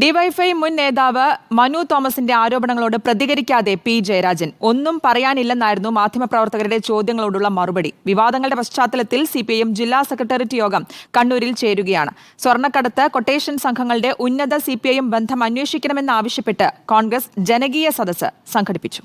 DYFI മുൻ നേതാവ് മനു തോമസിന്റെ ആരോപണങ്ങളോട് പ്രതികരിക്കാതെ പി ജയരാജൻ ഒന്നും പറയാനില്ലെന്നായിരുന്നു മാധ്യമപ്രവർത്തകരുടെ ചോദ്യങ്ങളോടുള്ള മറുപടി. വിവാദങ്ങളുടെ പശ്ചാത്തലത്തിൽ സിപിഐഎം ജില്ലാ സെക്രട്ടേറിയറ്റ് യോഗം കണ്ണൂരിൽ ചേരുകയാണ്. സ്വർണ്ണക്കടത്ത്, കൊട്ടേഷൻ സംഘങ്ങളുടെ ഉന്നത സിപിഐഎം ബന്ധം അന്വേഷിക്കണമെന്നാവശ്യപ്പെട്ട് കോൺഗ്രസ് ജനകീയ സദസ്സ് സംഘടിപ്പിച്ചു.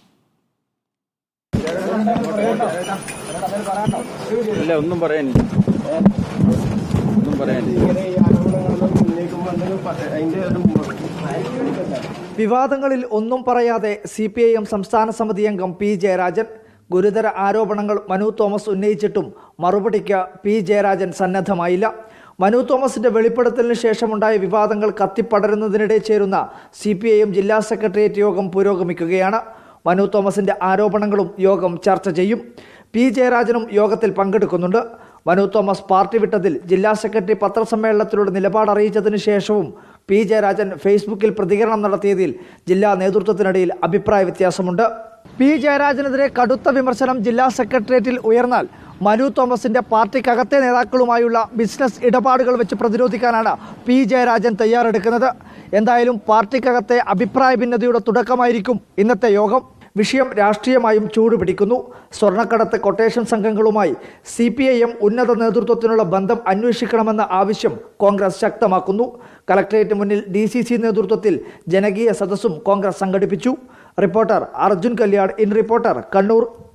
വിവാദങ്ങളിൽ ഒന്നും പറയാതെ സിപിഐഎം സംസ്ഥാന സമിതി അംഗം പി ജയരാജൻ. ഗുരുതര ആരോപണങ്ങൾ മനു തോമസ് ഉന്നയിച്ചിട്ടും മറുപടിക്ക് പി ജയരാജൻ സന്നദ്ധമായില്ല. മനു തോമസിന്റെ വെളിപ്പെടുത്തലിന് ശേഷമുണ്ടായ വിവാദങ്ങൾ കത്തിപ്പടരുന്നതിനിടെ ചേരുന്ന സിപിഐഎം ജില്ലാ സെക്രട്ടേറിയറ്റ് യോഗം പുരോഗമിക്കുകയാണ്. മനു തോമസിന്റെ ആരോപണങ്ങളും യോഗം ചർച്ച ചെയ്യും. പി ജയരാജനും യോഗത്തിൽ പങ്കെടുക്കുന്നുണ്ട്. മനു തോമസ് പാർട്ടി വിട്ടതിൽ ജില്ലാ സെക്രട്ടറി പത്രസമ്മേളനത്തിലൂടെ നിലപാട് അറിയിച്ചതിനു ശേഷവും പി ജയരാജൻ ഫേസ്ബുക്കിൽ പ്രതികരണം നടത്തിയതിൽ ജില്ലാ നേതൃത്വത്തിനിടയിൽ അഭിപ്രായ വ്യത്യാസമുണ്ട്. പി ജയരാജനെതിരെ കടുത്ത വിമർശനം ജില്ലാ സെക്രട്ടേറിയറ്റിൽ ഉയർന്നാൽ മനു തോമസിന്റെ പാർട്ടിക്കകത്തെ നേതാക്കളുമായുള്ള ബിസിനസ് ഇടപാടുകൾ വെച്ച് പ്രതിരോധിക്കാനാണ് പി ജയരാജൻ തയ്യാറെടുക്കുന്നത്. എന്തായാലും പാർട്ടിക്കകത്തെ അഭിപ്രായ ഭിന്നതയുടെ തുടക്കമായിരിക്കും ഇന്നത്തെ യോഗം. വിഷയം രാഷ്ട്രീയമായും ചൂടുപിടിക്കുന്നു. സ്വർണ്ണക്കടത്ത്, കൊട്ടേഷൻ സംഘങ്ങളുമായി സിപിഐഎം ഉന്നത നേതൃത്വത്തിനുള്ള ബന്ധം അന്വേഷിക്കണമെന്ന ആവശ്യം കോൺഗ്രസ് ശക്തമാക്കുന്നു. കലക്ടറേറ്റ് മുന്നിൽ DCC നേതൃത്വത്തിൽ ജനകീയ സദസ്സും കോൺഗ്രസ് സംഘടിപ്പിച്ചു. Reporter Arjun Kalliad, in reporter, Kannur.